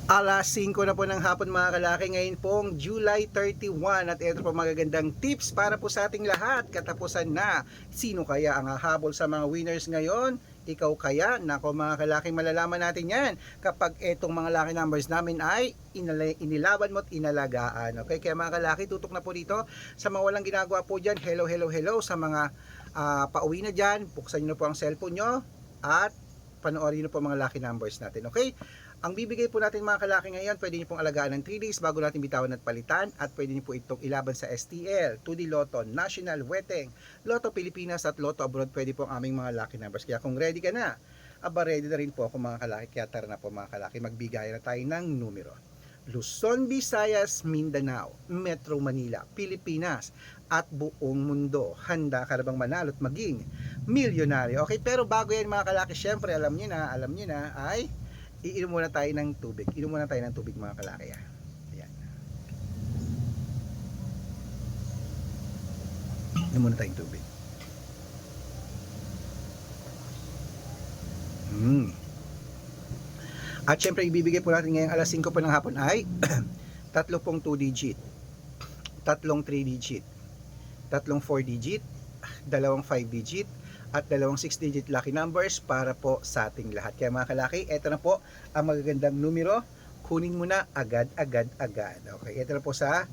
Alas 5 na po ng hapon mga kalaki, ngayon pong July 31 at ito po magagandang tips para po sa ating lahat. Katapusan na, sino kaya ang hahabol sa mga winners ngayon? Ikaw kaya? Nako mga kalaki, malalaman natin yan kapag etong mga lucky numbers namin ay inilaban mo at inalagaan. Okay, kaya mga kalaki, tutok na po dito sa mga walang ginagawa po dyan. Hello, hello, hello sa mga pauwi na dyan. Buksan nyo po ang cellphone nyo at panoorin nyo po mga lucky numbers natin. Okay? Ang bibigay po natin mga kalaki ngayon, pwede nyo pong alagaan ng 3 days bago natin bitawan at palitan, at pwede nyo po itong ilaban sa STL, 2D Lotto, National Weteng, Lotto Pilipinas at Lotto Abroad. Pwede po ang aming mga lucky numbers. Kaya kung ready ka na, aba ready na rin po ako mga kalaki. Kaya tara na po mga kalaki, magbigay na tayo ng numero. Luzon, Visayas, Mindanao, Metro Manila, Pilipinas at buong mundo. Handa ka na bang manalo at maging milyonaryo? Okay, pero bago yan mga kalaki, syempre alam niyo na ay iinom muna tayo ng tubig. Inom muna tayo ng tubig mga kalaki. Ayan. Inom muna tayong tubig. At syempre ibibigay po natin ngayong alas 5 po ng hapon ay tatlo pong 2 digit, tatlong 3 digit, tatlong 4 digit, dalawang 5 digit, at dalawang 6 digit lucky numbers para po sa ating lahat. Kaya mga kalaki, eto na po ang magagandang numero. Kunin mo na agad. Okay, eto na po sa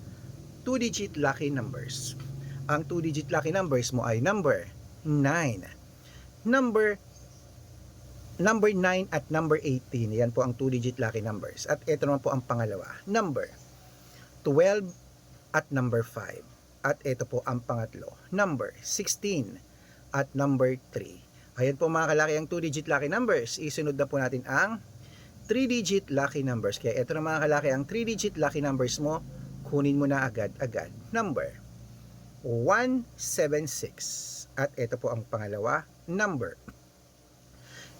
2 digit lucky numbers. Ang 2 digit lucky numbers mo ay number 9, number 9 at number 18. Yan po ang 2 digit lucky numbers. At eto naman po ang pangalawa, number 12 at number 5. At ito po ang pangatlo, number 16 at number 3. Ayan po mga kalaki ang 2 digit lucky numbers. Isunod na po natin ang 3 digit lucky numbers. Kaya ito na mga kalaki ang 3 digit lucky numbers mo. Kunin mo na agad. Number 176. At ito po ang pangalawa, number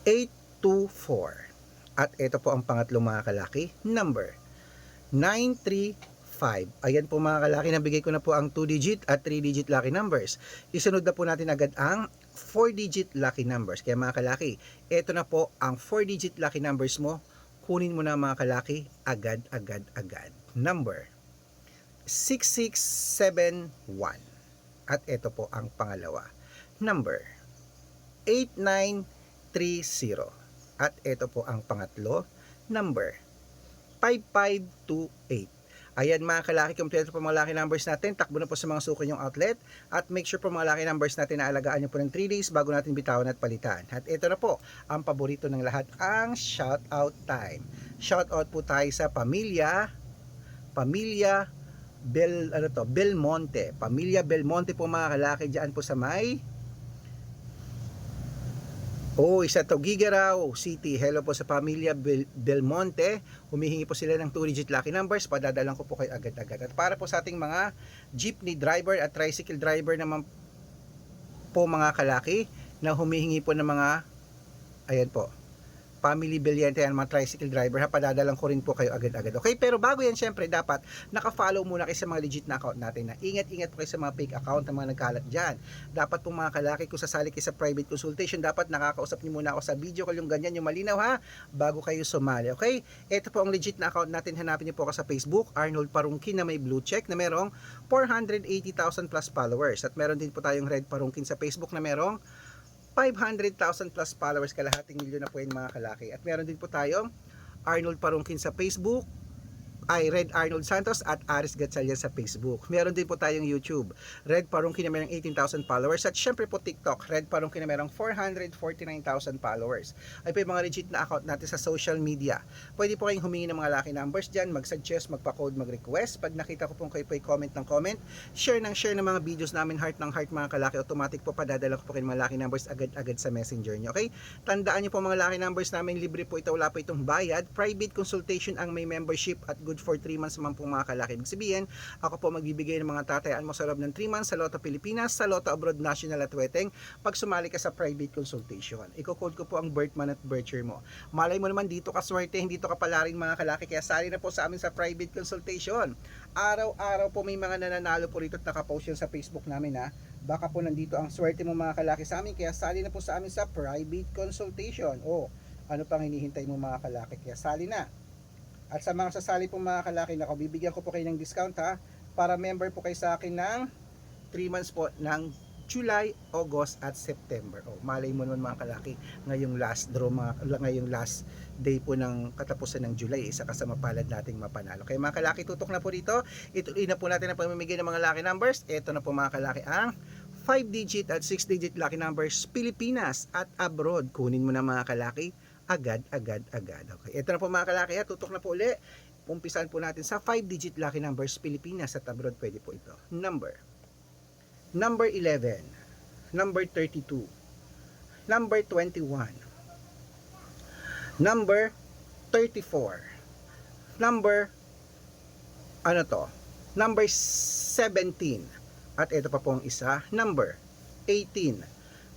824. At ito po ang pangatlo mga kalaki, number 935. Ayan po mga kalaki, nabigay ko na po ang 2 digit at 3 digit lucky numbers. Isunod na po natin agad ang 4 digit lucky numbers. Kaya mga kalaki, ito na po ang 4 digit lucky numbers mo. Kunin mo na mga kalaki agad. Number 6671. At ito po ang pangalawa, number 8930. At ito po ang pangatlo, number 5528. Ayan mga kalaki, kompleto po mga lucky numbers natin. Takbo na po sa mga suko nyong outlet. At make sure po mga lucky numbers natin na alagaan nyo po ng 3 days bago natin bitawan at palitan. At ito na po, ang paborito ng lahat, ang shout out time. Shout out po tayo sa pamilya Belmonte. Pamilya Belmonte po mga kalaki, dyan po sa may sa Tuguegarao City. Hello po sa pamilya Belmonte. Humihingi po sila ng 2 digit lucky numbers. Padadalan ko po kayo agad-agad. At para po sa ating mga jeepney driver at tricycle driver naman po mga kalaki na humihingi po ng mga family Beliente yan, mga tricycle driver, padadalang ko rin po kayo agad-agad. Okay, pero bago yan, syempre dapat naka-follow muna kayo sa mga legit na account natin. Na ingat-ingat po kayo sa mga fake account na mga nagkalat dyan. Dapat po mga kalaki, kung sasali kayo sa private consultation, dapat nakakausap niyo muna ako sa video call, yung ganyan, yung malinaw ha, bago kayo sumali. Okay, ito po ang legit na account natin. Hanapin niyo po ako sa Facebook, Arnold Parungkin na may blue check na merong 480,000 plus followers. At meron din po tayong Red Parungkin sa Facebook na merong 500,000 plus followers, kalahating milyon na po yun mga kalaki. At meron din po tayong Arnold Parungkin sa Facebook, Red Arnold Santos at Aris Gatchalian sa Facebook. Meron din po tayong YouTube, Red Parungkin na mayroong 18,000 followers. At syempre po TikTok, Red Parungkin na mayroong 449,000 followers. Ay po yung mga legit na account natin sa social media. Pwede po kayong humingi ng mga lucky numbers dyan, mag-suggest, magpa-code, mag-request. Pag nakita ko po kayo po comment ng comment, share ng mga videos namin, heart ng heart mga kalaki, automatic po padadala ko po kayo mga lucky numbers agad-agad sa messenger nyo. Okay? Tandaan nyo po mga lucky numbers namin, libre po ito, wala po itong bayad. Private consultation ang may membership at good for 3 months naman po mga kalaki. Ibig sabihin, ako po magbibigay ng mga tatayaan mo sa loob ng 3 months sa Lotto Pilipinas, sa Lotto Abroad, National at Weteng pag sumali ka sa private consultation. Iko-code ko po ang birth month at birth year mo. Malay mo naman dito ka swerte, hindi to kapalarin mga kalaki, kaya sali na po sa amin sa private consultation. Araw-araw po may mga nananalo po rito at nakapost yan sa Facebook namin ha. Baka po nandito ang swerte mo mga kalaki sa amin, kaya sali na po sa amin sa private consultation. Ano pang hinihintay mo mga kalaki, kaya sali na. At sa mga sasali pong mga kalaki, nako, bibigyan ko po kayo ng discount ha, para member po kayo sa akin ng 3 months po ng July, August at September. O, malay mo naman mga kalaki, ngayong last draw, ngayong last day po ng katapusan ng July, isa ka sa mapalad nating mapanalo. Kaya mga kalaki, tutok na po dito. Ituloy na po natin ang pamimigay ng mga lucky numbers. Ito na po mga kalaki ang 5-digit at 6-digit lucky numbers Pilipinas at abroad. Kunin mo na mga kalaki, agad. Okay, ito na po mga kalaki, tutok na po uli. Umpisan po natin sa 5-digit lucky numbers Pilipinas at abroad. Pwede po ito. Number 11, number 32, number 21, number 34, number number 17, at ito pa pong isa, number 18,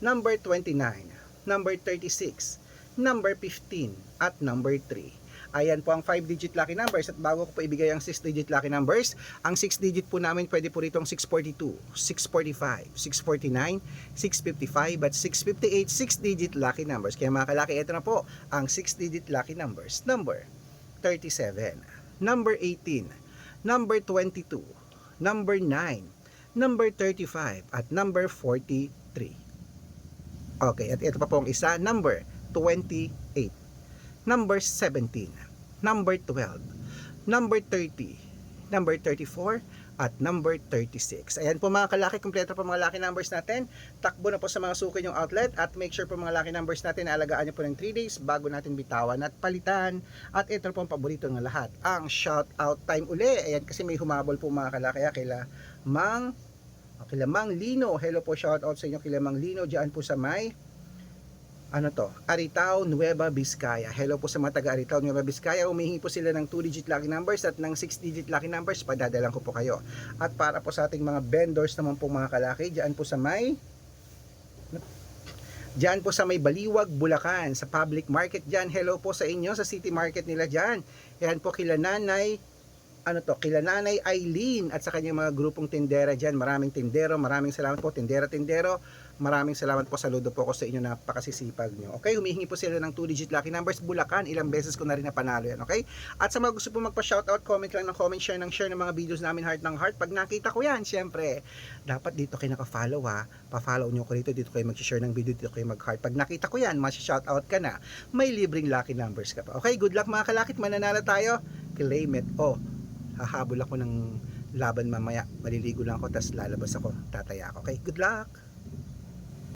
number 29, number 36, number 15, at number 3. Ayan po ang 5-digit lucky numbers, at bago ko po ibigay ang 6-digit lucky numbers, ang 6-digit po namin pwede po rito ang 642, 645, 649, 655 at 658 6-digit lucky numbers. Kaya mga kalaki, ito na po ang 6-digit lucky numbers. Number 37, number 18, number 22, number 9, number 35 at number 43. Okay, at ito pa po ang isa, number 28, number 17, number 12, number 30, number 34, at number 36. Ayan po mga kalaki, kompleto po mga lucky numbers natin. Takbo na po sa mga suki yung outlet, at make sure po mga lucky numbers natin na alagaan nyo po ng 3 days bago natin bitawan at palitan. At ito po ang paborito ng lahat, ang shout out time uli. Ayan, kasi may humabol po mga kalaki, kila Mang Lino. Hello po, shout out sa inyo kila Mang Lino, diyan po sa may Aritao, Nueva Vizcaya. Hello po sa mga taga Aritao, Nueva Vizcaya. Humihingi po sila ng 2-digit lucky numbers at ng 6-digit lucky numbers. Padadalan ko po kayo. At para po sa ating mga vendors naman po mga kalaki, diyan po sa may Baliwag, Bulacan, sa public market diyan. Hello po sa inyo sa city market nila diyan. Yan po kila Nanay Eileen at sa kanyang mga grupong tindera diyan. Maraming tindero, maraming salamat po tindero. Maraming salamat po, saludo po ako sa inyo, napakasisipag nyo. Okay, humihingi po sila ng 2-digit lucky numbers. Bulacan, ilang beses ko na rin napanalo yan. Okay, at sa mga gusto po magpa-shoutout, comment lang ng comment, share ng mga videos namin, heart ng heart. Pag nakita ko yan, syempre dapat dito kayo naka-follow ha. Pa-follow nyo ko dito kayo mag-share ng video, dito kayo mag-heart. Pag nakita ko yan, mas-shoutout ka na, may libreng lucky numbers ka pa. Okay, good luck mga kalakit, mananalo tayo. Claim it. Hahabol ako ng laban mamaya, maliligo lang ako, tas lalabas ako, tataya ako. Okay, good luck.